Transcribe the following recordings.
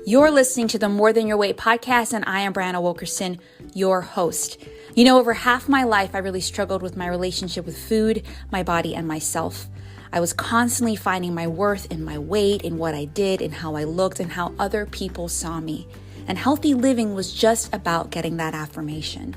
You're listening to the More Than Your Weight podcast, and I am Brianna Wilkerson, your host. You know, over half my life, I really struggled with my relationship with food, my body, and myself. I was constantly finding my worth in my weight, in what I did, in how I looked, and how other people saw me. And healthy living was just about getting that affirmation.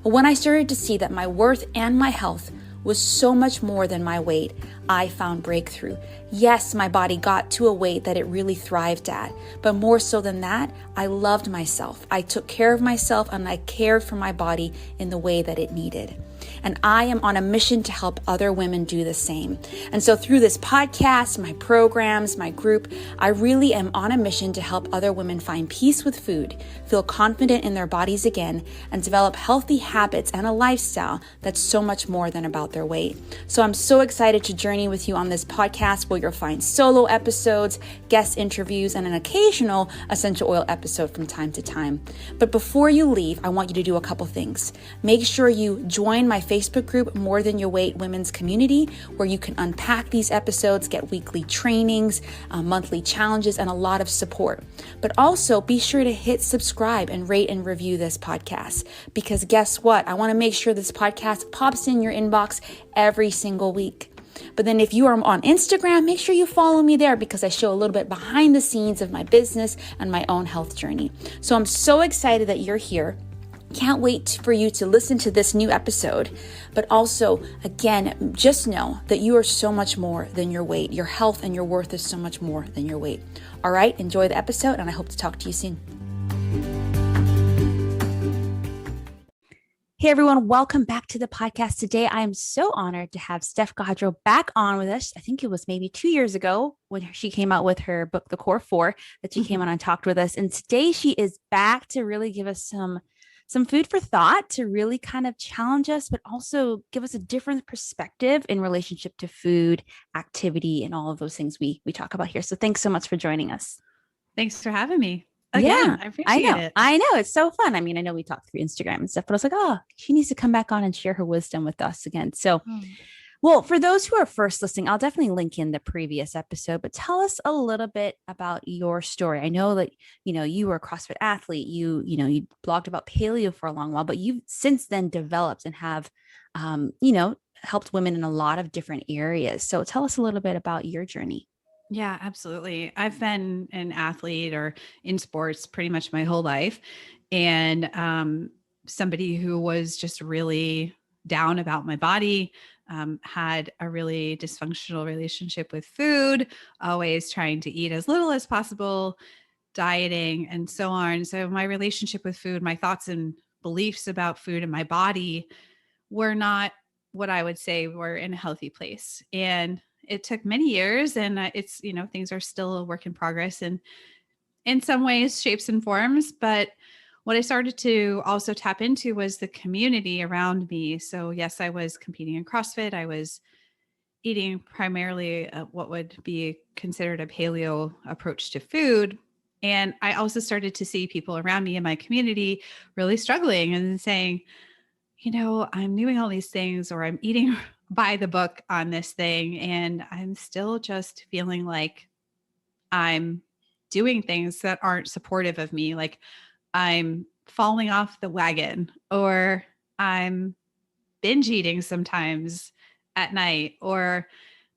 But when I started to see that my worth and my health was so much more than my weight, I found breakthrough. Yes, my body got to a weight that it really thrived at, but more so than that, I loved myself. I took care of myself and I cared for my body in the way that it needed. And I am on a mission to help other women do the same. And so through this podcast, my programs, my group, I really am on a mission to help other women find peace with food, feel confident in their bodies again, and develop healthy habits and a lifestyle that's so much more than about their weight. So I'm so excited to journey with you on this podcast where you'll find solo episodes, guest interviews, and an occasional essential oil episode from time to time. But before you leave, I want you to do a couple things. Make sure you join my Facebook group, More Than Your Weight Women's Community, where you can unpack these episodes, get weekly trainings, monthly challenges, and a lot of support. But also be sure to hit subscribe and rate and review this podcast, because guess what? I want to make sure this podcast pops in your inbox every single week. But then if you are on Instagram, make sure you follow me there because I show a little bit behind the scenes of my business and my own health journey. So I'm so excited that you're here. Can't wait for you to listen to this new episode. But also, again, just know that you are so much more than your weight. Your health and your worth is so much more than your weight. All right, enjoy the episode, and I hope to talk to you soon. Hey everyone, welcome back to the podcast. Today, I am so honored to have Steph Godreau back on with us. I think it was maybe 2 years ago when she came out with her book, The Core Four, that she came on and talked with us. And today she is back to really give us some food for thought, to really kind of challenge us, but also give us a different perspective in relationship to food, activity, and all of those things we talk about here. So thanks so much for joining us. Thanks for having me. Again, I appreciate it. I know. It's so fun. I mean, I know we talked through Instagram and stuff, but I was like, oh, she needs to come back on and share her wisdom with us again. So, well, for those who are first listening, I'll definitely link in the previous episode, but tell us a little bit about your story. I know that, you were a CrossFit athlete, you blogged about paleo for a long while, but you've since then developed and have, helped women in a lot of different areas. So tell us a little bit about your journey. Yeah, absolutely. I've been an athlete or in sports pretty much my whole life. And somebody who was just really down about my body, had a really dysfunctional relationship with food, always trying to eat as little as possible, dieting, and so on. So my relationship with food, my thoughts and beliefs about food and my body were not what I would say were in a healthy place. And it took many years, and it's, things are still a work in progress and in some ways, shapes and forms. But what I started to also tap into was the community around me. So yes, I was competing in CrossFit. I was eating primarily what would be considered a paleo approach to food. And I also started to see people around me in my community really struggling and saying, I'm doing all these things, or I'm eating by the book on this thing, and I'm still just feeling like I'm doing things that aren't supportive of me. Like I'm falling off the wagon, or I'm binge eating sometimes at night, or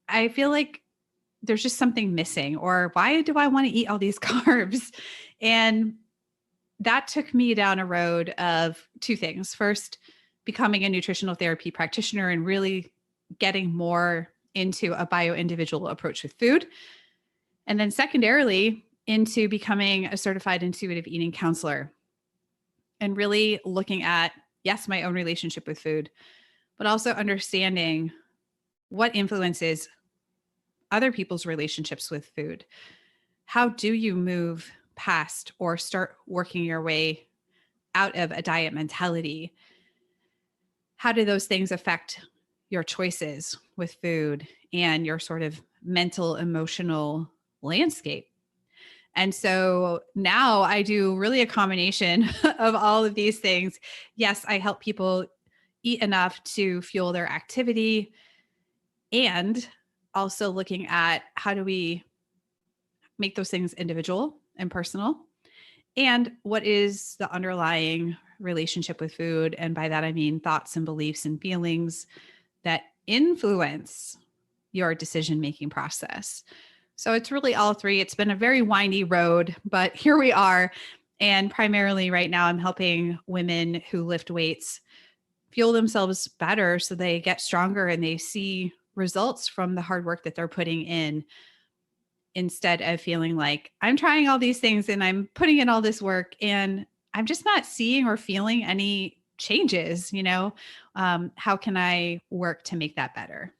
I feel like there's just something missing, or why do I want to eat all these carbs? And that took me down a road of two things. First, becoming a nutritional therapy practitioner and really getting more into a bio-individual approach with food. And then secondarily, into becoming a certified intuitive eating counselor and really looking at, yes, my own relationship with food, but also understanding what influences other people's relationships with food. How do you move past or start working your way out of a diet mentality? How do those things affect your choices with food and your sort of mental, emotional landscape? And so now I do really a combination of all of these things. Yes, I help people eat enough to fuel their activity, and also looking at how do we make those things individual and personal, and what is the underlying relationship with food. And by that, I mean thoughts and beliefs and feelings that influence your decision making process. So it's really all three. It's been a very windy road, but here we are. And primarily right now, I'm helping women who lift weights fuel themselves better so they get stronger and they see results from the hard work that they're putting in, instead of feeling like I'm trying all these things and I'm putting in all this work and I'm just not seeing or feeling any changes. How can I work to make that better?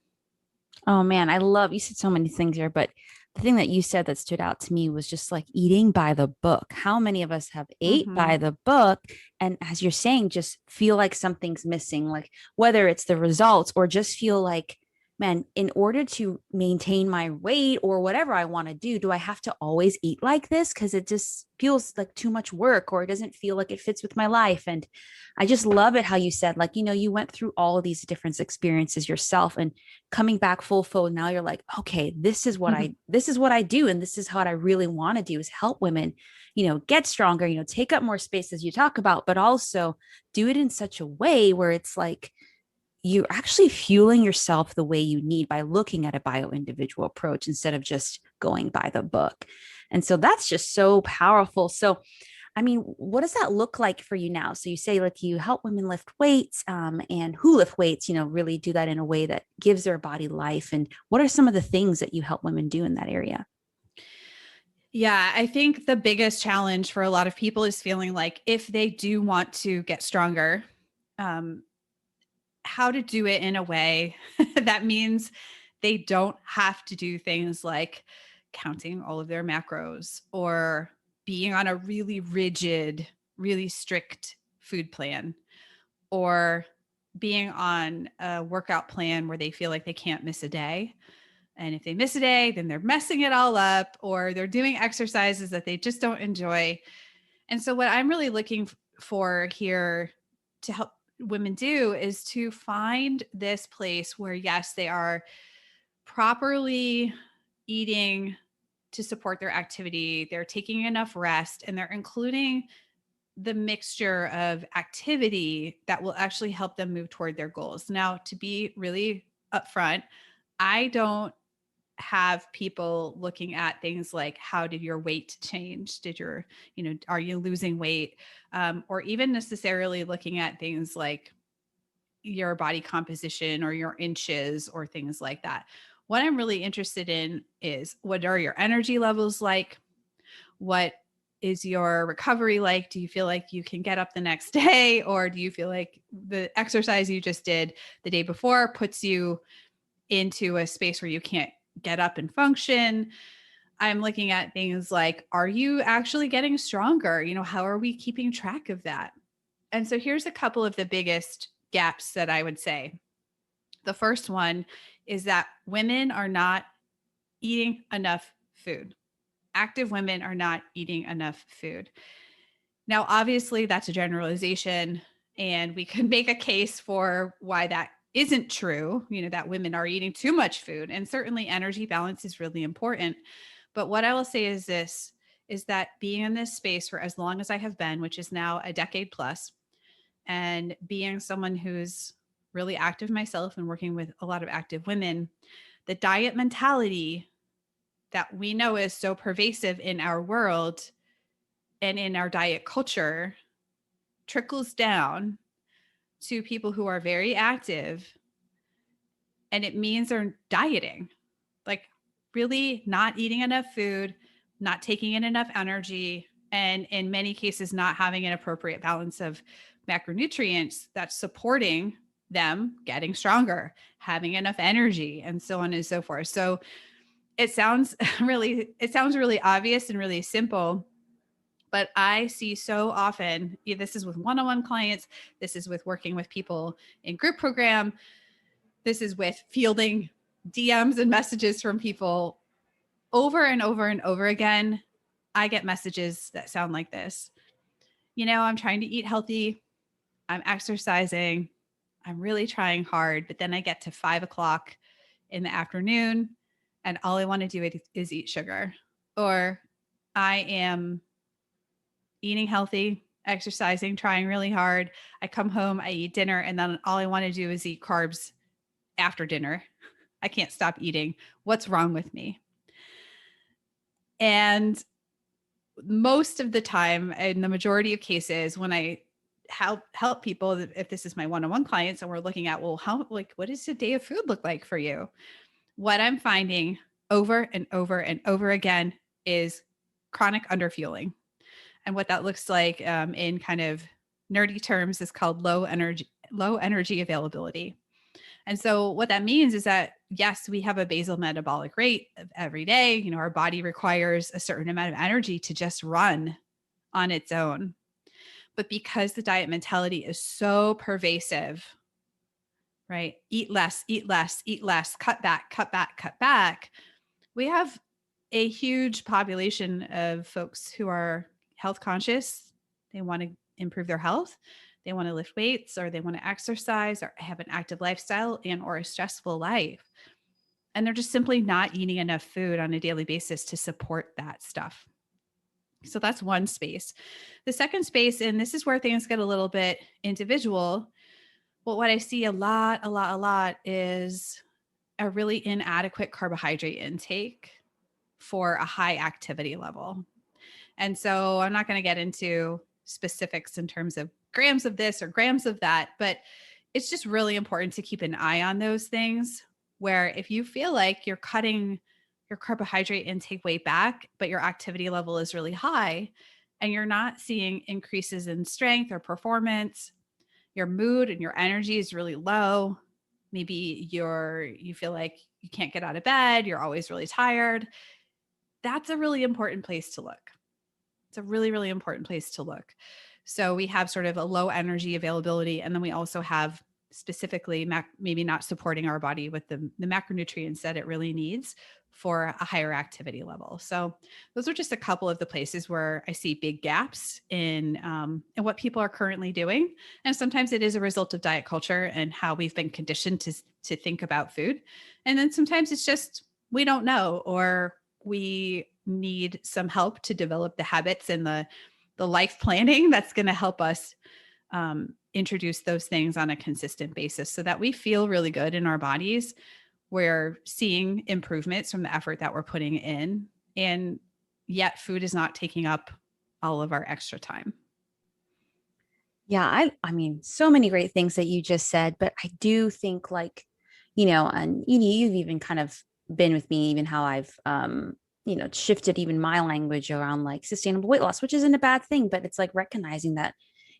Oh man, I love you said so many things here, but the thing that you said that stood out to me was just like eating by the book. How many of us have ate by Mm-hmm. the book and as you're saying, just feel like something's missing, like whether it's the results or just feel like, man, in order to maintain my weight or whatever I want to do I have to always eat like this? Because it just feels like too much work or it doesn't feel like it fits with my life. And I just love it how you said, like, you went through all of these different experiences yourself and coming back full fold. Now you're like, okay, this is what I do. And this is what I really want to do is help women, get stronger, take up more space as you talk about, but also do it in such a way where it's like, you're actually fueling yourself the way you need by looking at a bio individual approach instead of just going by the book. And so that's just so powerful. So I mean, what does that look like for you now? So you say like you help women lift weights, and who lift weights, really do that in a way that gives their body life. And what are some of the things that you help women do in that area? Yeah, I think the biggest challenge for a lot of people is feeling like if they do want to get stronger, um, how to do it in a way that means they don't have to do things like counting all of their macros or being on a really rigid, really strict food plan, or being on a workout plan where they feel like they can't miss a day. And if they miss a day, then they're messing it all up, or they're doing exercises that they just don't enjoy. And so, what I'm really looking for here to help women do is to find this place where, yes, they are properly eating to support their activity, they're taking enough rest, and they're including the mixture of activity that will actually help them move toward their goals. Now, to be really upfront, I don't have people looking at things like how did your weight change, are you losing weight, or even necessarily looking at things like your body composition or your inches or things like that. What I'm really interested in is, what are your energy levels like? What is your recovery like? Do you feel like you can get up the next day, or do you feel like the exercise you just did the day before puts you into a space where you can't get up and function? I'm looking at things like, are you actually getting stronger? How are we keeping track of that? And so here's a couple of the biggest gaps that I would say. The first one is that women are not eating enough food. Active women are not eating enough food. Now, obviously, that's a generalization, and we could make a case for why that isn't true, that women are eating too much food. And certainly energy balance is really important. But what I will say is this, is that being in this space for as long as I have been, which is now a decade plus, and being someone who's really active myself and working with a lot of active women, the diet mentality that we know is so pervasive in our world and in our diet culture trickles down to people who are very active, and it means they're dieting, like really not eating enough food, not taking in enough energy, and in many cases not having an appropriate balance of macronutrients that's supporting them getting stronger, having enough energy, and so on and so forth. So it sounds really obvious and really simple, but I see so often, this is with one-on-one clients, this is with working with people in group program, this is with fielding DMs and messages from people over and over and over again. I get messages that sound like this. I'm trying to eat healthy, I'm exercising, I'm really trying hard, but then I get to 5 o'clock in the afternoon and all I want to do is eat sugar. Or I am eating healthy, exercising, trying really hard. I come home, I eat dinner, and then all I want to do is eat carbs after dinner. I can't stop eating. What's wrong with me? And most of the time, in the majority of cases, when I help people, if this is my one-on-one clients and we're looking at, well, what does a day of food look like for you? What I'm finding over and over and over again is chronic underfueling. And what that looks like in kind of nerdy terms is called low energy availability. And so what that means is that, yes, we have a basal metabolic rate every day. You know, our body requires a certain amount of energy to just run on its own. But because the diet mentality is so pervasive, right? Eat less, eat less, eat less, cut back, cut back, cut back. We have a huge population of folks who are health conscious. They want to improve their health. They want to lift weights, or they want to exercise, or have an active lifestyle and or a stressful life. And they're just simply not eating enough food on a daily basis to support that stuff. So that's one space. The second space, and this is where things get a little bit individual, but what I see a lot is a really inadequate carbohydrate intake for a high activity level. And so I'm not going to get into specifics in terms of grams of this or grams of that, but it's just really important to keep an eye on those things, where if you feel like you're cutting your carbohydrate intake way back, but your activity level is really high and you're not seeing increases in strength or performance, your mood and your energy is really low. Maybe you feel like you can't get out of bed, you're always really tired. That's a really important place to look. It's a really, really important place to look. So we have sort of a low energy availability, and then we also have specifically maybe not supporting our body with the macronutrients that it really needs for a higher activity level. So those are just a couple of the places where I see big gaps in what people are currently doing. And sometimes it is a result of diet culture and how we've been conditioned to think about food. And then sometimes it's just we don't know, or we need some help to develop the habits and the life planning that's going to help us introduce those things on a consistent basis so that we feel really good in our bodies. We're seeing improvements from the effort that we're putting in, and yet food is not taking up all of our extra time. Yeah, I mean, so many great things that you just said, but I do think like, and you've even kind of been with me, even how I've shifted even my language around like sustainable weight loss, which isn't a bad thing, but it's like recognizing that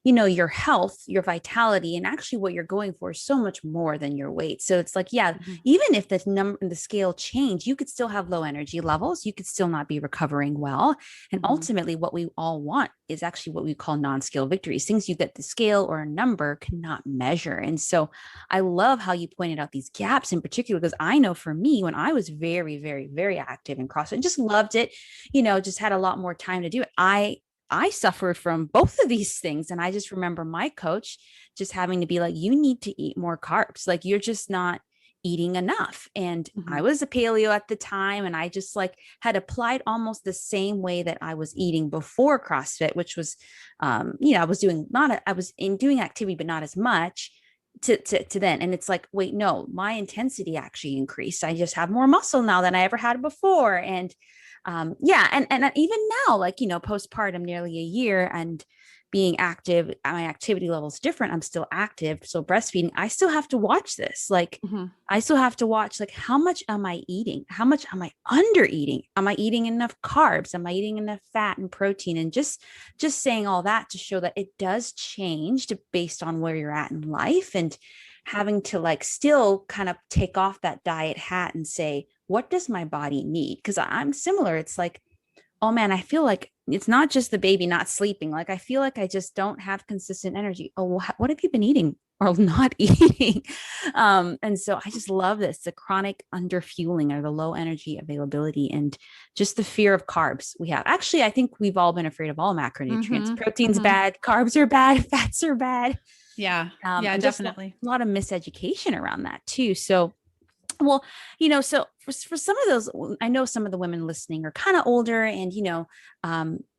your health, your vitality, and actually what you're going for is so much more than your weight. So it's like, yeah, even if the scale change, you could still have low energy levels. You could still not be recovering well. And ultimately what we all want is actually what we call non-scale victories, things that the scale or a number cannot measure. And so I love how you pointed out these gaps in particular, because I know for me, when I was very, very, very active in CrossFit and just loved it, just had a lot more time to do it. I suffered from both of these things. And I just remember my coach just having to be like, you need to eat more carbs. Like you're just not eating enough. And I was a paleo at the time. And I just like had applied almost the same way that I was eating before CrossFit, which was, I was doing activity, but not as much to then. And it's like, wait, no, my intensity actually increased. I just have more muscle now than I ever had before. And and even now, like, postpartum, nearly a year, and being active, my activity level is different. I'm still active. So breastfeeding, I still have to watch this. Like, I still have to watch, like, how much am I eating? How much am I under eating? Am I eating enough carbs? Am I eating enough fat and protein? And just saying all that to show that it does change based on where you're at in life, and having to like still kind of take off that diet hat and say, what does my body need? Because I'm similar. It's like, oh man, I feel like it's not just the baby not sleeping. Like, I feel like I just don't have consistent energy. Oh, what have you been eating or not eating? And so I just love this, the chronic underfueling or the low energy availability, and just the fear of carbs we have. Actually, I think we've all been afraid of all macronutrients. Protein's bad, carbs are bad, fats are bad. Yeah. And Definitely. a lot of miseducation around that too. So, well, so for some of those, I know some of the women listening are kind of older, and,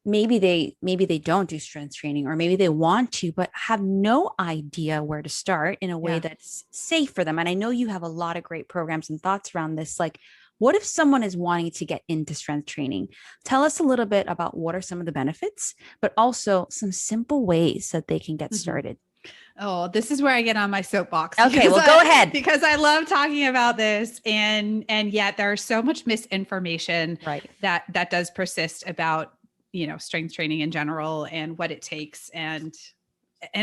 maybe they don't do strength training, or maybe they want to but have no idea where to start in a way Yeah. that's safe for them. And I know you have a lot of great programs and thoughts around this. Like, what if someone is wanting to get into strength training? Tell us a little bit about what are some of the benefits, but also some simple ways that they can get Mhm. started. Oh, this is where I get on my soapbox. Okay, well, go ahead. Because I love talking about this, and yet there's so much misinformation Right. that does persist about, strength training in general and what it takes and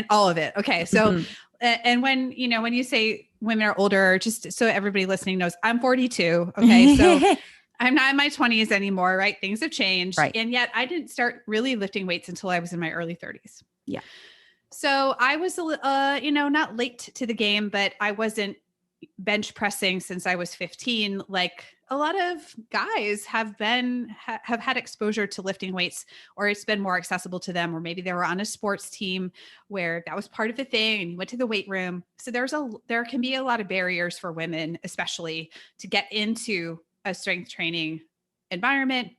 all of it. Okay, so Mhm. and when you say women are older, just so everybody listening knows, I'm 42. Okay, so I'm not in my 20s anymore, right? Things have changed, Right. and yet I didn't start really lifting weights until I was in my early 30s. Yeah. So I was, not late to the game, but I wasn't bench pressing since I was 15. Like a lot of guys have had exposure to lifting weights, or it's been more accessible to them, or maybe they were on a sports team where that was part of the thing and you went to the weight room. So there can be a lot of barriers for women, especially to get into a strength training environment,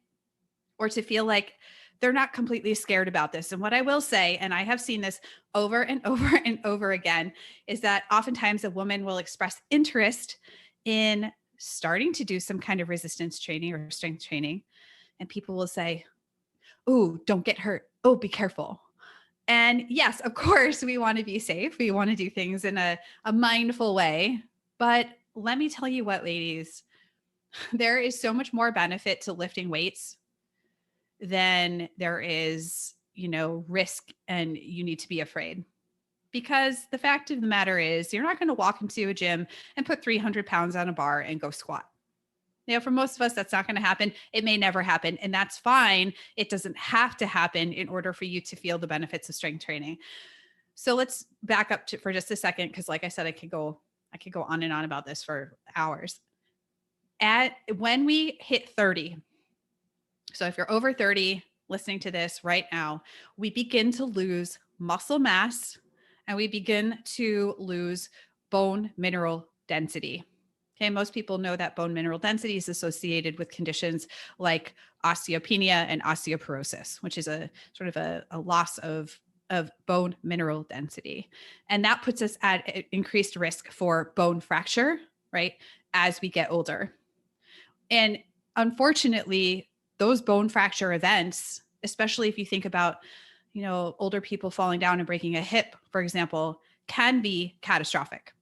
or to feel like they're not completely scared about this. And what I will say, and I have seen this over and over and over again, is that oftentimes a woman will express interest in starting to do some kind of resistance training or strength training. And people will say, "Oh, don't get hurt. Oh, be careful." And yes, of course, we want to be safe. We want to do things in a mindful way. But let me tell you what, ladies, there is so much more benefit to lifting weights than there is, risk, and you need to be afraid. Because the fact of the matter is, you're not going to walk into a gym and put 300 pounds on a bar and go squat. For most of us, that's not going to happen. It may never happen, and that's fine. It doesn't have to happen in order for you to feel the benefits of strength training. So let's back up for just a second, because like I said, I could go on and on about this for hours. When we hit 30, so if you're over 30 listening to this right now, we begin to lose muscle mass and we begin to lose bone mineral density. Okay, most people know that bone mineral density is associated with conditions like osteopenia and osteoporosis, which is a sort of a loss of bone mineral density. And that puts us at increased risk for bone fracture, right, as we get older. And unfortunately, those bone fracture events, especially if you think about, older people falling down and breaking a hip, for example, can be catastrophic,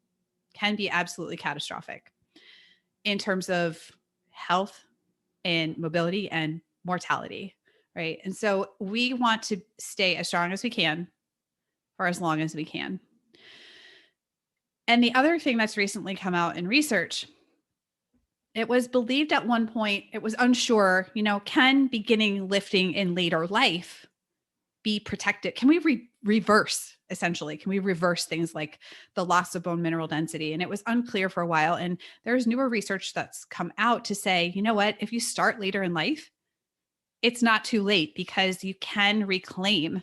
can be absolutely catastrophic in terms of health and mobility and mortality, right? And so we want to stay as strong as we can for as long as we can. And the other thing that's recently come out in research, it was believed at one point, it was unsure, can beginning lifting in later life be protected? Can we reverse, essentially? Can we reverse things like the loss of bone mineral density? And it was unclear for a while. And there's newer research that's come out to say, you know what, if you start later in life, it's not too late, because you can reclaim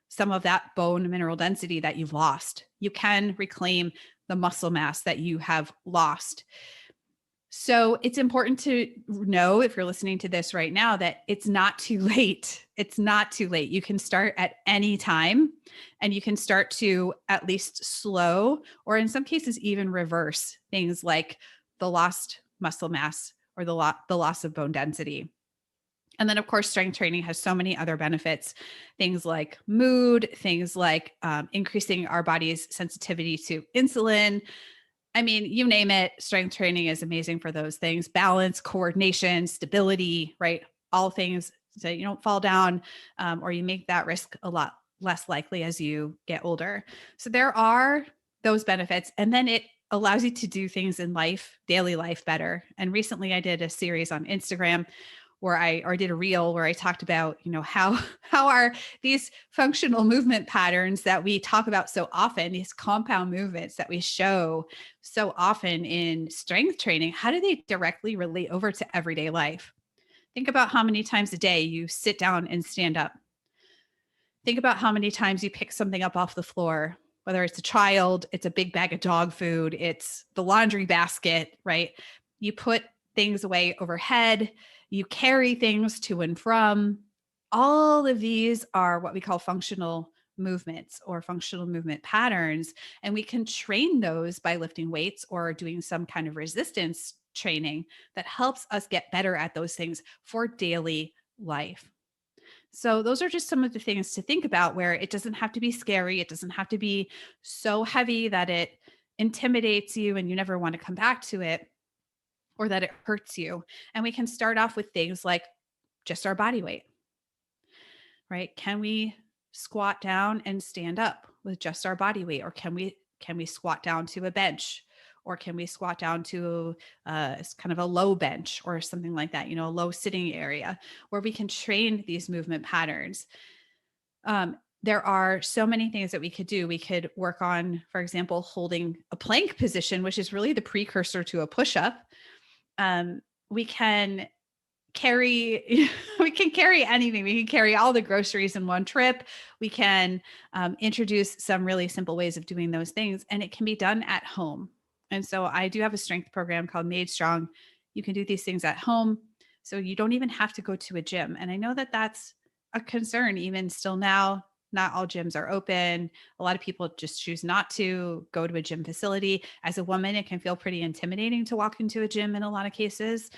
some of that bone mineral density that you've lost. You can reclaim the muscle mass that you have lost. So it's important to know, if you're listening to this right now, that it's not too late. It's not too late. You can start at any time, and you can start to at least slow, or in some cases, even reverse things like the lost muscle mass or the loss of bone density. And then, of course, strength training has so many other benefits, things like mood, things like increasing our body's sensitivity to insulin. I mean, you name it, strength training is amazing for those things. Balance, coordination, stability, right? All things so you don't fall down, or you make that risk a lot less likely as you get older. So there are those benefits. And then it allows you to do things in life, daily life, better. And recently I did a series on Instagram where I did a reel where I talked about, how are these functional movement patterns that we talk about so often, these compound movements that we show so often in strength training, how do they directly relate over to everyday life? Think about how many times a day you sit down and stand up. Think about how many times you pick something up off the floor, whether it's a child, it's a big bag of dog food, it's the laundry basket, right? You put things away overhead, you carry things to and from. all of these are what we call functional movements or functional movement patterns. And we can train those by lifting weights or doing some kind of resistance training that helps us get better at those things for daily life. So, those are just some of the things to think about where it doesn't have to be scary. It doesn't have to be so heavy that it intimidates you and you never want to come back to it or that it hurts you. And we can start off with things like just our body weight, right? Can we squat down and stand up with just our body weight, or can we squat down to a bench, or can we squat down to kind of a low bench or something like that, a low sitting area where we can train these movement patterns. There are so many things that we could do. We could work on, for example, holding a plank position, which is really the precursor to a push-up. We can carry we can carry anything. We can carry all the groceries in one trip. We can introduce some really simple ways of doing those things, and it can be done at home. And so I do have a strength program called Made Strong. You can do these things at home, so you don't even have to go to a gym. And I know that that's a concern even still now. Not all gyms are open. A lot of people just choose not to go to a gym facility. As a woman, it can feel pretty intimidating to walk into a gym in a lot of cases,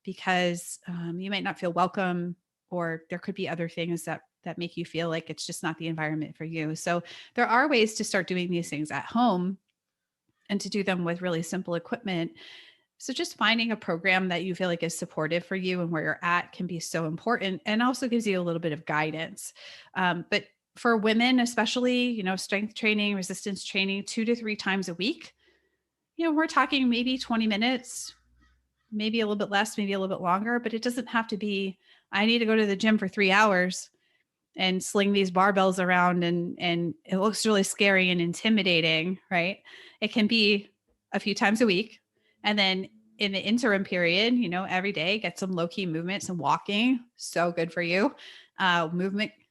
because you might not feel welcome, or there could be other things that make you feel like it's just not the environment for you. So there are ways to start doing these things at home and to do them with really simple equipment. So just finding a program that you feel like is supportive for you and where you're at can be so important, and also gives you a little bit of guidance. But for women, especially, strength training, resistance training, 2 to 3 times a week, we're talking maybe 20 minutes, maybe a little bit less, maybe a little bit longer, but it doesn't have to be, I need to go to the gym for 3 hours and sling these barbells around and it looks really scary and intimidating, right? It can be a few times a week. And then in the interim period, every day, get some low key movement, some walking. So good for you.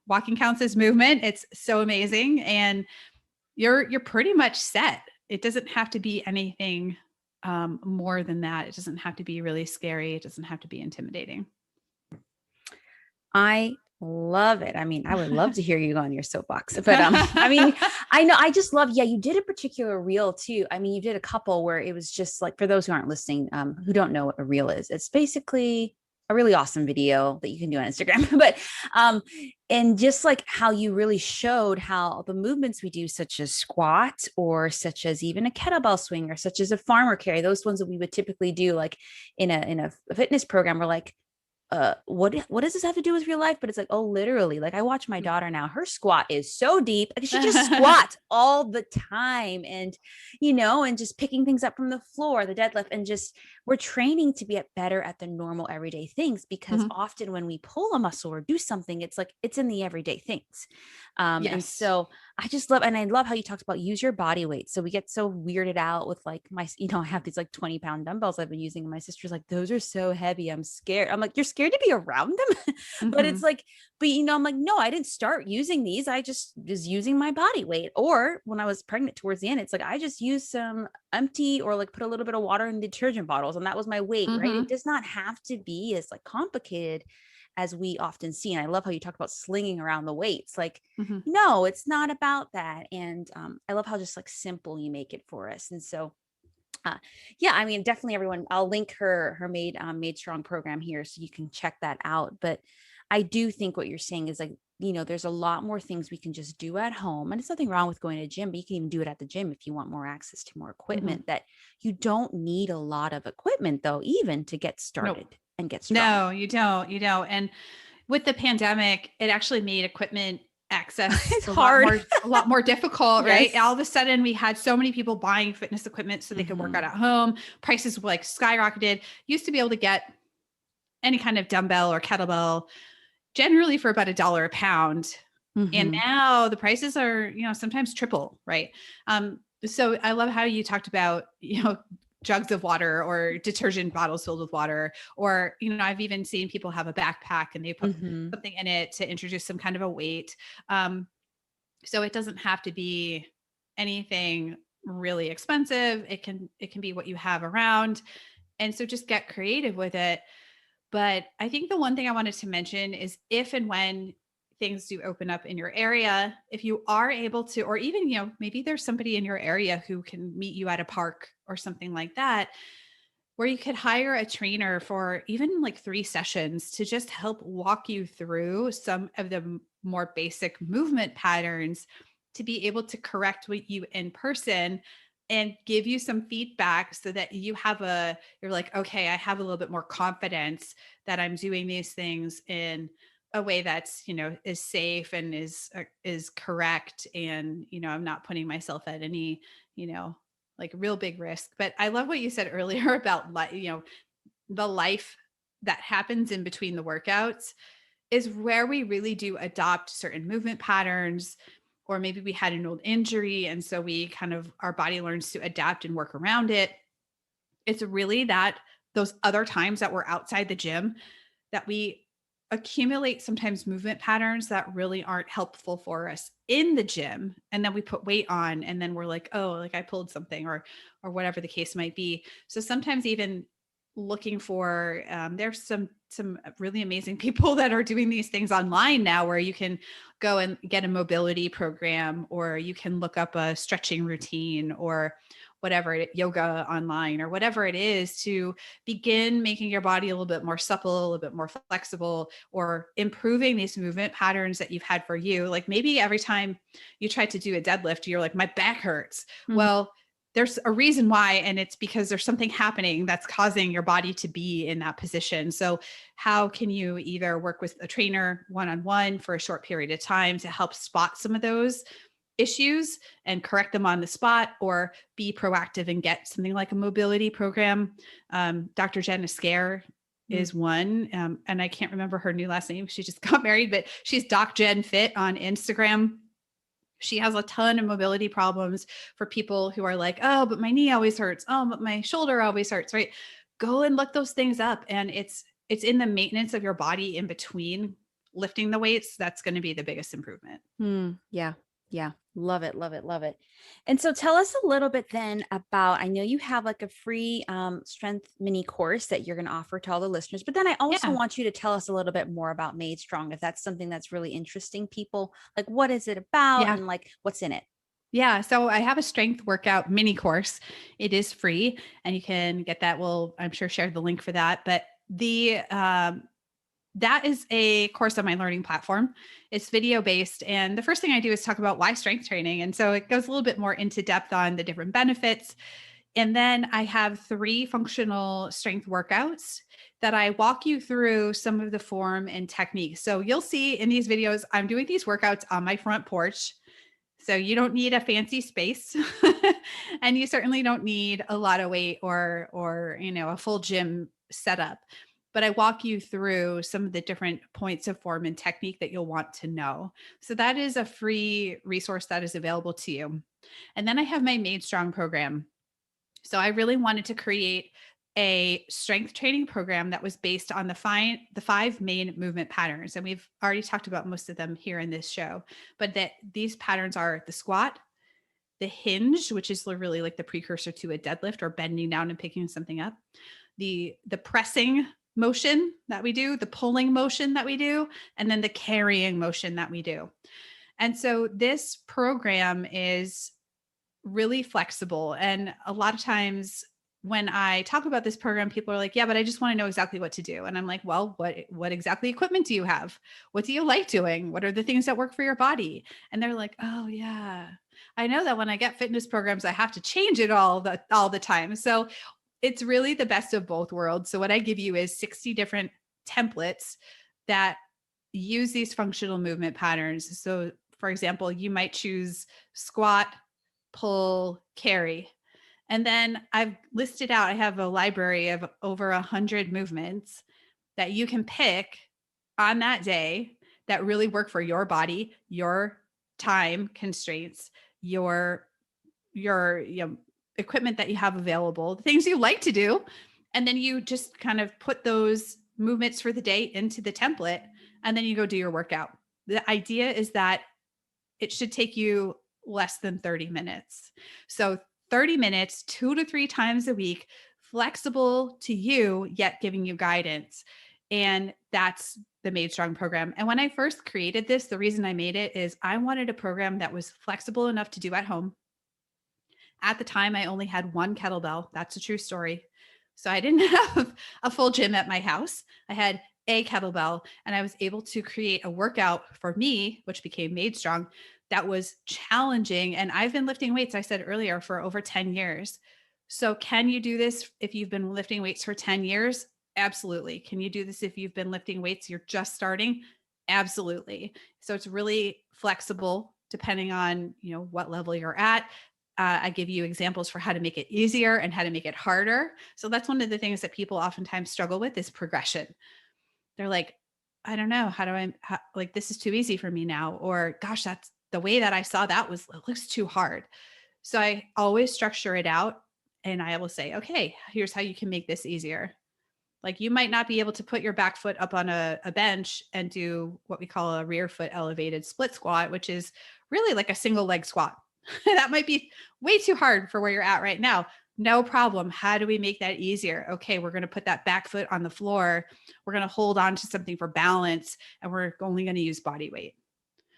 Walking counts as movement. It's so amazing. And you're pretty much set. It doesn't have to be anything more than that. It doesn't have to be really scary. It doesn't have to be intimidating. I love it. I mean, I would love to hear you on your soapbox, but I mean, I know, I just love, you did a particular reel too. I mean, you did a couple where it was just like, for those who aren't listening, who don't know what a reel is, it's basically a really awesome video that you can do on Instagram, but, and just like how you really showed how the movements we do, such as squat, or such as even a kettlebell swing, or such as a farmer carry, those ones that we would typically do like in a fitness program, we're like, what does this have to do with real life? But it's like, oh, literally, like I watch my daughter now, her squat is so deep. She just squats all the time, and, and just picking things up from the floor, the deadlift, and just, we're training to be better at the normal everyday things, because often when we pull a muscle or do something, it's like, it's in the everyday things. Yes. And so I just love, and I love how you talked about use your body weight. So we get so weirded out with like I have these like 20-pound dumbbells I've been using, and my sister's like, those are so heavy, I'm scared. I'm like, you're scared to be around them? But it's like, but I'm like, no, I didn't start using these. I just was using my body weight. Or when I was pregnant towards the end, it's like, I just used some empty, or like put a little bit of water in detergent bottles, and that was my weight, right? It does not have to be as like complicated as we often see. And I love how you talk about slinging around the weights. Like, no, it's not about that. And I love how just like simple you make it for us. And so I mean, definitely everyone, I'll link her Made Strong program here, so you can check that out. But I do think what you're saying is like, there's a lot more things we can just do at home, and it's nothing wrong with going to a gym, but you can even do it at the gym if you want more access to more equipment. That you don't need a lot of equipment though, even to get started and get strong. No, you don't. And with the pandemic, it actually made equipment access it's hard, a lot more difficult, right? Yes. All of a sudden we had so many people buying fitness equipment so they could work out at home. Prices were like skyrocketed. Used to be able to get any kind of dumbbell or kettlebell generally for about $1 a pound. And now the prices are, sometimes triple, right? So I love how you talked about, jugs of water or detergent bottles filled with water, or, I've even seen people have a backpack and they put something in it to introduce some kind of a weight. So it doesn't have to be anything really expensive. It can be what you have around. And so just get creative with it. But I think the one thing I wanted to mention is if and when things do open up in your area, if you are able to, or even, maybe there's somebody in your area who can meet you at a park or something like that, where you could hire a trainer for even like 3 sessions to just help walk you through some of the more basic movement patterns to be able to correct what you in person and give you some feedback so that you're like, okay, I have a little bit more confidence that I'm doing these things in a way that's, is safe and is correct. And, I'm not putting myself at any, you know, like real big risk. But I love what you said earlier about, the life that happens in between the workouts is where we really do adopt certain movement patterns, or maybe we had an old injury. And so we kind of, our body learns to adapt and work around it. It's really that those other times that we're outside the gym that we accumulate sometimes movement patterns that really aren't helpful for us in the gym. And then we put weight on and then we're like, oh, like I pulled something or whatever the case might be. So sometimes even looking for there's some really amazing people that are doing these things online now where you can go and get a mobility program, or you can look up a stretching routine or whatever, yoga online or whatever it is, to begin making your body a little bit more supple, a little bit more flexible, or improving these movement patterns that you've had for you. Like maybe every time you try to do a deadlift, you're like, my back hurts. Mhm. Well, there's a reason why, and it's because there's something happening that's causing your body to be in that position. So how can you either work with a trainer one-on-one for a short period of time to help spot some of those issues and correct them on the spot, or be proactive and get something like a mobility program? Dr. Jenna Scare is one, and I can't remember her new last name. She just got married, but she's Doc Jen Fit on Instagram. She has a ton of mobility problems for people who are like, oh, but my knee always hurts. Oh, but my shoulder always hurts, right? Go and look those things up. And it's in the maintenance of your body in between lifting the weights. That's going to be the biggest improvement. Yeah. Yeah. Love it. Love it. Love it. And so tell us a little bit then about, I know you have like a free strength mini course that you're going to offer to all the listeners, but then I also Yeah. want you to tell us a little bit more about Made Strong, if that's something that's really interesting people. Like, what is it about Yeah. and like what's in it? Yeah. So I have a strength workout mini course. It is free and you can get that. We'll, I'm sure, share the link for that. But that is a course on my learning platform. It's video based. And the first thing I do is talk about why strength training. And so it goes a little bit more into depth on the different benefits. And then I have 3 functional strength workouts that I walk you through some of the form and technique. So you'll see in these videos, I'm doing these workouts on my front porch. So you don't need a fancy space and you certainly don't need a lot of weight or a full gym setup. But I walk you through some of the different points of form and technique that you'll want to know. So that is a free resource that is available to you. And then I have my Made Strong program. So I really wanted to create a strength training program that was based on the 5 main movement patterns. And we've already talked about most of them here in this show, but that these patterns are the squat, the hinge, which is really like the precursor to a deadlift or bending down and picking something up, the pressing motion that we do, the pulling motion that we do, and then the carrying motion that we do. And so this program is really flexible. And a lot of times when I talk about this program, people are like, yeah, but I just want to know exactly what to do. And I'm like, well, what exactly equipment do you have? What do you like doing? What are the things that work for your body? And they're like, oh yeah, I know that when I get fitness programs, I have to change it all the time. So it's really the best of both worlds. So what I give you is 60 different templates that use these functional movement patterns. So for example, you might choose squat, pull, carry. And then I've listed out, I have a library of over 100 movements that you can pick on that day that really work for your body, your time constraints, your equipment that you have available, the things you like to do. And then you just kind of put those movements for the day into the template, and then you go do your workout. The idea is that it should take you less than 30 minutes. So 30 minutes, 2 to 3 times a week, flexible to you, yet giving you guidance. And that's the Made Strong program. And when I first created this, the reason I made it is I wanted a program that was flexible enough to do at home. At the time, I only had one kettlebell. That's a true story. So I didn't have a full gym at my house. I had a kettlebell, and I was able to create a workout for me, which became Made Strong, that was challenging. And I've been lifting weights, I said earlier, for over 10 years. So can you do this if you've been lifting weights for 10 years? Absolutely. Can you do this if you've been lifting weights, you're just starting? Absolutely. So it's really flexible depending on, what level you're at. I give you examples for how to make it easier and how to make it harder. So that's one of the things that people oftentimes struggle with is progression. They're like, I don't know, like, this is too easy for me now, or gosh, that's the way that I saw that it looks too hard. So I always structure it out, and I will say, okay, here's how you can make this easier. Like, you might not be able to put your back foot up on a bench and do what we call a rear foot elevated split squat, which is really like a single leg squat. That might be way too hard for where you're at right now. No problem. How do we make that easier? Okay, we're going to put that back foot on the floor. We're going to hold on to something for balance, and we're only going to use body weight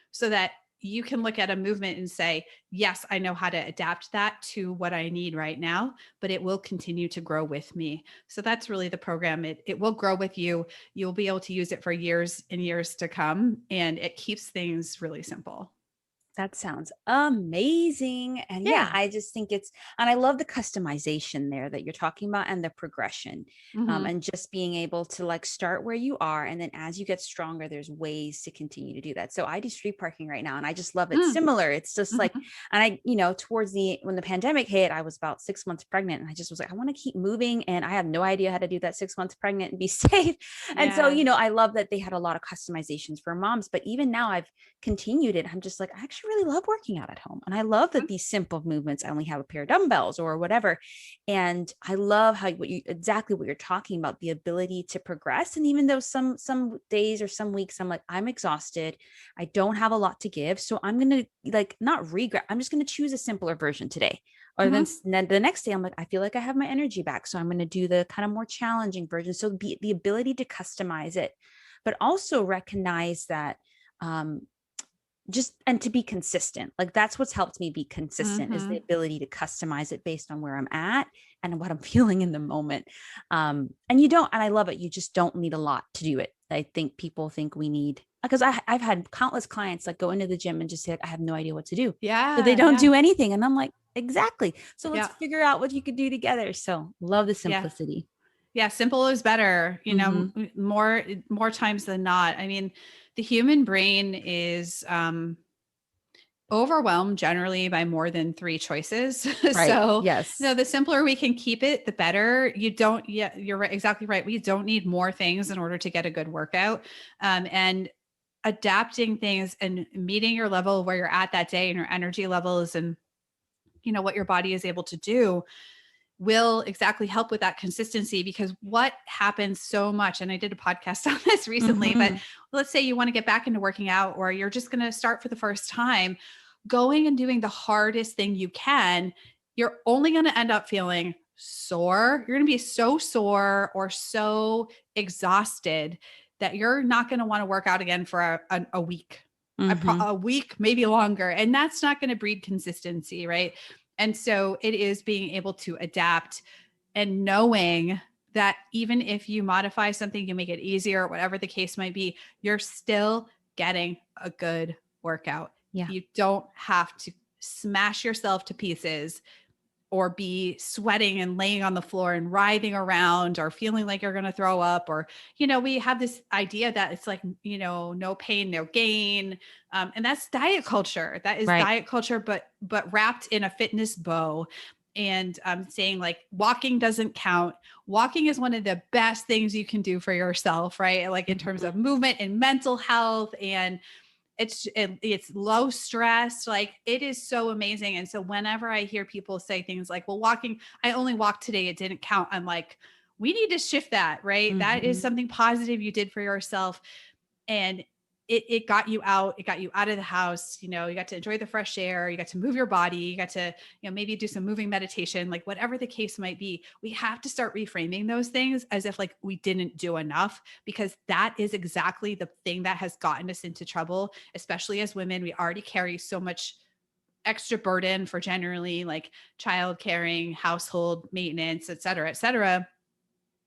so that you can look at a movement and say, yes, I know how to adapt that to what I need right now, but it will continue to grow with me. So that's really the program. It will grow with you. You'll be able to use it for years and years to come, and it keeps things really simple. That sounds amazing. And yeah, Yeah. I just think and I love the customization there that you're talking about and the progression, Mm-hmm. and just being able to like start where you are. And then as you get stronger, there's ways to continue to do that. So I do street parking right now and I just love it. Similar. It's just like, Mm-hmm. and when the pandemic hit, I was about 6 months pregnant and I just was like, I want to keep moving. And I have no idea how to do that 6 months pregnant and be safe. And so, Yeah. I love that they had a lot of customizations for moms, but even now I've continued it. I'm just like, I actually really love working out at home. And I love that these simple movements, I only have a pair of dumbbells or whatever. And I love exactly what you're talking about, the ability to progress. And even though some days or some weeks, I'm like, I'm exhausted, I don't have a lot to give. So I'm going to not regret. I'm just going to choose a simpler version today. Or then the next day, I'm like, I feel like I have my energy back. So I'm going to do the kind of more challenging version. So the ability to customize it, but also recognize that, and to be consistent. Like that's what's helped me be consistent is the ability to customize it based on where I'm at and what I'm feeling in the moment. And I love it. You just don't need a lot to do it. I think people think we need, because I've had countless clients like go into the gym and just say, I have no idea what to do. Yeah. So they don't do anything. And I'm like, exactly. So let's Yeah. figure out what you could do together. So love the simplicity. Yeah. Simple is better, more times than not. I mean, the human brain is overwhelmed generally by more than three choices. Right. So, Yes. the simpler we can keep it, the better. You're right, exactly right. We don't need more things in order to get a good workout. And adapting things and meeting your level where you're at that day and your energy levels and, what your body is able to do will exactly help with that consistency. Because what happens so much, and I did a podcast on this recently, but let's say you want to get back into working out, or you're just going to start for the first time, going and doing the hardest thing you can, you're only going to end up feeling sore. You're going to be so sore or so exhausted that you're not going to want to work out again for a week, a week, maybe longer. And that's not going to breed consistency, right? And so it is being able to adapt and knowing that even if you modify something, you make it easier, whatever the case might be, you're still getting a good workout. Yeah. You don't have to smash yourself to pieces or be sweating and laying on the floor and writhing around or feeling like you're going to throw up, or, we have this idea that it's like, no pain, no gain. And that's diet culture. That is diet culture, but wrapped in a fitness bow. And saying like walking doesn't count. Walking is one of the best things you can do for yourself, right? Like in terms of movement and mental health, and it's low stress. Like it is so amazing. And so whenever I hear people say things like, well, I only walked today, it didn't count. I'm like, we need to shift that, right? That is something positive you did for yourself. And it got you out, it got you out of the house, you got to enjoy the fresh air, you got to move your body, you got to, maybe do some moving meditation, like whatever the case might be. We have to start reframing those things as if like we didn't do enough, because that is exactly the thing that has gotten us into trouble, especially as women. We already carry so much extra burden for generally like child caring, household maintenance, et cetera, et cetera.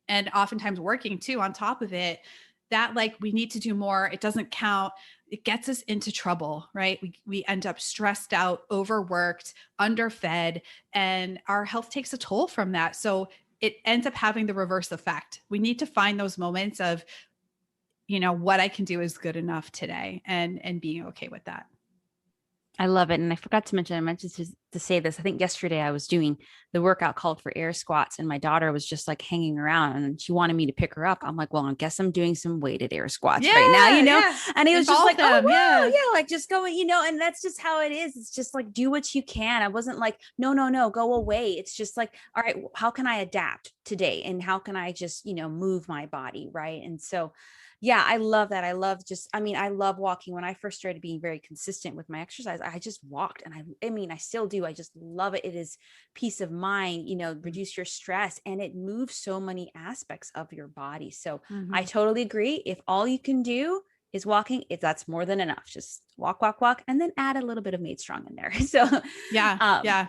And oftentimes working too on top of it, that like we need to do more. It doesn't count. It gets us into trouble, right? We end up stressed out, overworked, underfed, and our health takes a toll from that. So it ends up having the reverse effect. We need to find those moments of, what I can do is good enough today, and being okay with that. I love it. And I forgot to mention, I meant to say this. I think yesterday I was doing the workout called for air squats, and my daughter was just like hanging around and she wanted me to pick her up. I'm like, well, I guess I'm doing some weighted air squats right now, Yeah. And it was just like, them. oh, wow, yeah, like just going, and that's just how it is. It's just like, do what you can. I wasn't like, no, go away. It's just like, all right, how can I adapt today? And how can I just, move my body, right? And so yeah, I love that. I love I love walking. When I first started being very consistent with my exercise, I just walked, and I still do. I just love it. It is peace of mind, reduce your stress, and it moves so many aspects of your body. So I totally agree. If all you can do is walking, if that's more than enough, just walk, and then add a little bit of Made Strong in there. So yeah.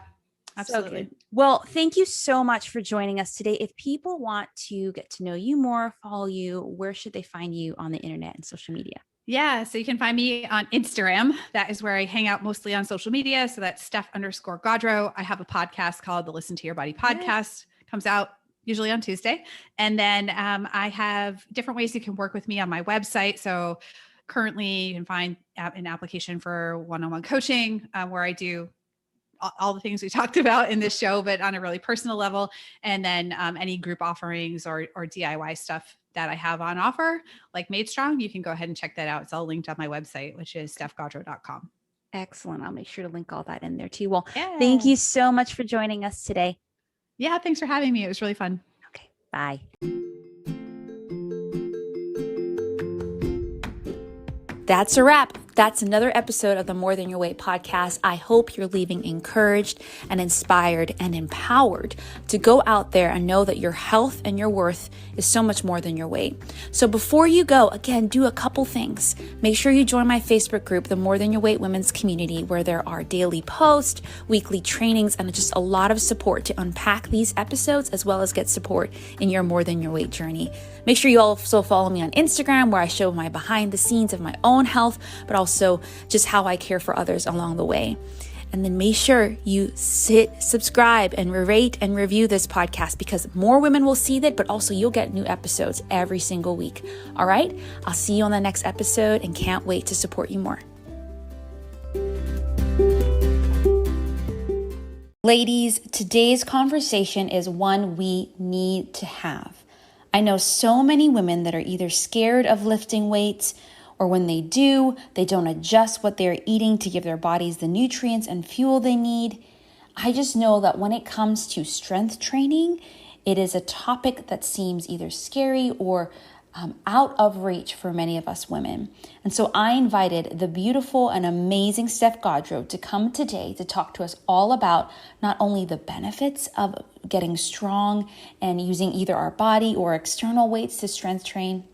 Absolutely. So well, thank you so much for joining us today. If people want to get to know you more, follow you, where should they find you on the internet and social media? Yeah. So you can find me on Instagram. That is where I hang out mostly on social media. So that's Steph_Gaudreau. I have a podcast called the Listen to Your Body podcast. Comes out usually on Tuesday. And then I have different ways you can work with me on my website. So currently you can find an application for one-on-one coaching where I do all the things we talked about in this show, but on a really personal level. And then any group offerings or DIY stuff that I have on offer, like Made Strong, you can go ahead and check that out. It's all linked on my website, which is stephgaudreau.com. Excellent. I'll make sure to link all that in there too. Well, Thank you so much for joining us today. Yeah. Thanks for having me. It was really fun. Okay. Bye. That's a wrap. That's another episode of the More Than Your Weight podcast. I hope you're leaving encouraged and inspired and empowered to go out there and know that your health and your worth is so much more than your weight. So before you go, again, do a couple things. Make sure you join my Facebook group, the More Than Your Weight Women's Community, where there are daily posts, weekly trainings, and just a lot of support to unpack these episodes, as well as get support in your More Than Your Weight journey. Make sure you also follow me on Instagram, where I show my behind the scenes of my own health, but also just how I care for others along the way. And then make sure you subscribe and rate and review this podcast, because more women will see that, but also you'll get new episodes every single week. All right. I'll see you on the next episode and can't wait to support you more. Ladies, today's conversation is one we need to have. I know so many women that are either scared of lifting weights, or when they do, they don't adjust what they're eating to give their bodies the nutrients and fuel they need. I just know that when it comes to strength training, it is a topic that seems either scary or out of reach for many of us women. And so I invited the beautiful and amazing Steph Gaudreau to come today to talk to us all about not only the benefits of getting strong and using either our body or external weights to strength train,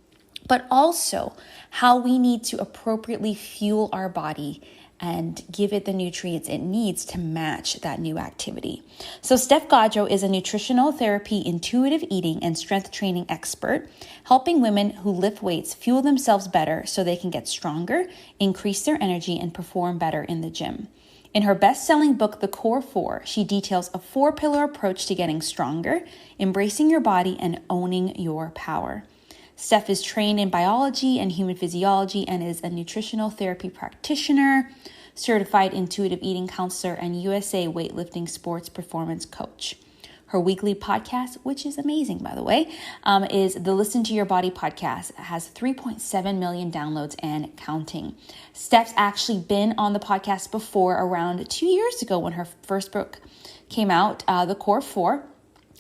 but also how we need to appropriately fuel our body and give it the nutrients it needs to match that new activity. So Steph Gaudreau is a nutritional therapy, intuitive eating, and strength training expert, helping women who lift weights fuel themselves better so they can get stronger, increase their energy, and perform better in the gym. In her best-selling book, The Core 4, she details a 4-pillar approach to getting stronger, embracing your body, and owning your power. Steph is trained in biology and human physiology and is a nutritional therapy practitioner, certified intuitive eating counselor, and USA weightlifting sports performance coach. Her weekly podcast, which is amazing, by the way, is the Listen to Your Body podcast. It has 3.7 million downloads and counting. Steph's actually been on the podcast before, around 2 years ago when her first book came out, The Core 4.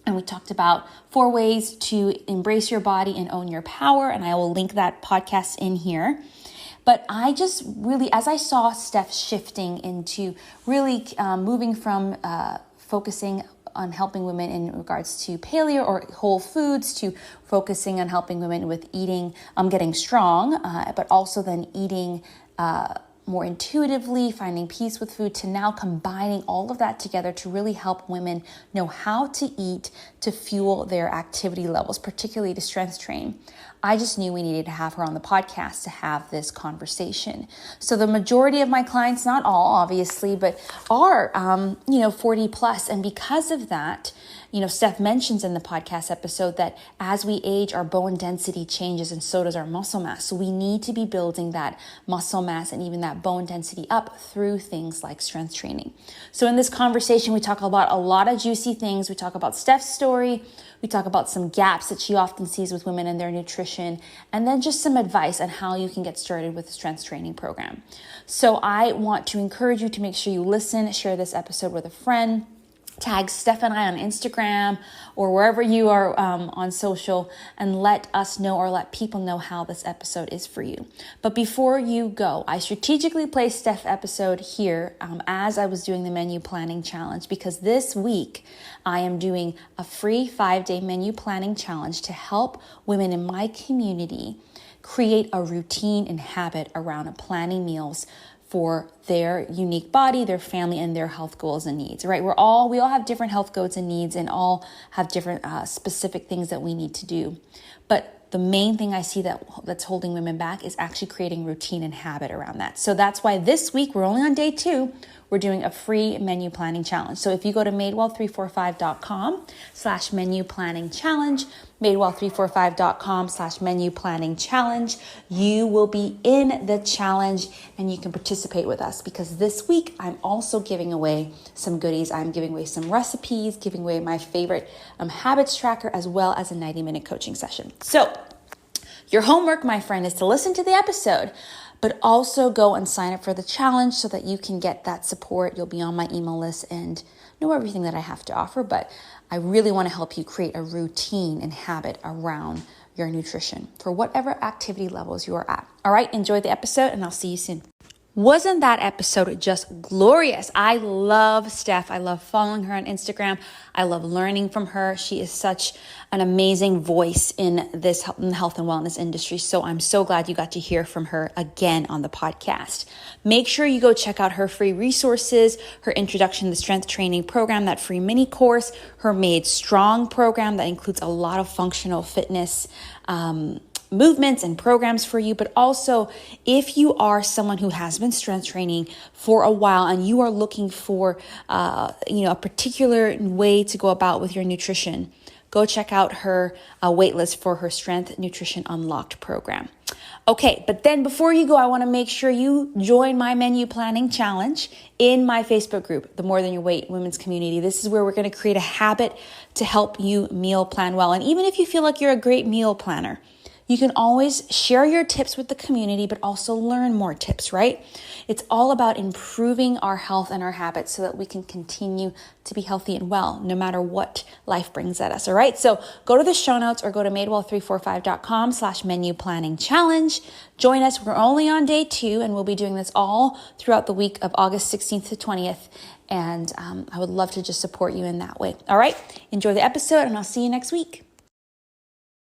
And we talked about 4 ways to embrace your body and own your power. And I will link that podcast in here. But I just really, as I saw Steph shifting into really moving from focusing on helping women in regards to paleo or whole foods to focusing on helping women with eating, getting strong, but also then eating more intuitively, finding peace with food, to now combining all of that together to really help women know how to eat to fuel their activity levels, particularly to strength train. I just knew we needed to have her on the podcast to have this conversation. So the majority of my clients, not all obviously, but are, 40 plus. And because of that, Steph mentions in the podcast episode that as we age, our bone density changes and so does our muscle mass. So we need to be building that muscle mass and even that bone density up through things like strength training. So in this conversation, we talk about a lot of juicy things. We talk about Steph's story. We talk about some gaps that she often sees with women in their nutrition, and then just some advice on how you can get started with the strength training program. So I want to encourage you to make sure you listen, share this episode with a friend, tag Steph and I on Instagram or wherever you are on social, and let us know or let people know how this episode is for you. But before you go, I strategically placed Steph's episode here as I was doing the menu planning challenge, because this week I am doing a free 5-day menu planning challenge to help women in my community create a routine and habit around planning meals for their unique body, their family, and their health goals and needs, right? We all have different health goals and needs, and all have different specific things that we need to do. But the main thing I see that's holding women back is actually creating routine and habit around that. So that's why this week, we're only on day 2, we're doing a free menu planning challenge. So if you go to madewell345.com/menu planning challenge, madewell345.com/menu planning challenge, you will be in the challenge and you can participate with us, because this week I'm also giving away some goodies. I'm giving away some recipes, giving away my favorite habits tracker, as well as a 90-minute coaching session. So your homework, my friend, is to listen to the episode, but also go and sign up for the challenge so that you can get that support. You'll be on my email list and know everything that I have to offer, but I really want to help you create a routine and habit around your nutrition for whatever activity levels you are at. All right, enjoy the episode and I'll see you soon. Wasn't that episode just glorious? I love Steph. I love following her on Instagram. I love learning from her. She is such an amazing voice in this health and wellness industry. So I'm so glad you got to hear from her again on the podcast. Make sure you go check out her free resources, her introduction to the strength training program, that free mini course, her Made Strong program that includes a lot of functional fitness movements and programs for you. But also, if you are someone who has been strength training for a while and you are looking for a particular way to go about with your nutrition, go check out her waitlist for her Strength Nutrition Unlocked program. Okay, but then before you go, I want to make sure you join my menu planning challenge in my Facebook group, the More Than Your Weight Women's Community. This is where we're going to create a habit to help you meal plan well. And even if you feel like you're a great meal planner, you can always share your tips with the community, but also learn more tips, right? It's all about improving our health and our habits so that we can continue to be healthy and well, no matter what life brings at us, all right? So go to the show notes or go to madewell345.com/menu planning challenge. Join us. We're only on day 2, and we'll be doing this all throughout the week of August 16th to 20th. And I would love to just support you in that way. All right? Enjoy the episode, and I'll see you next week.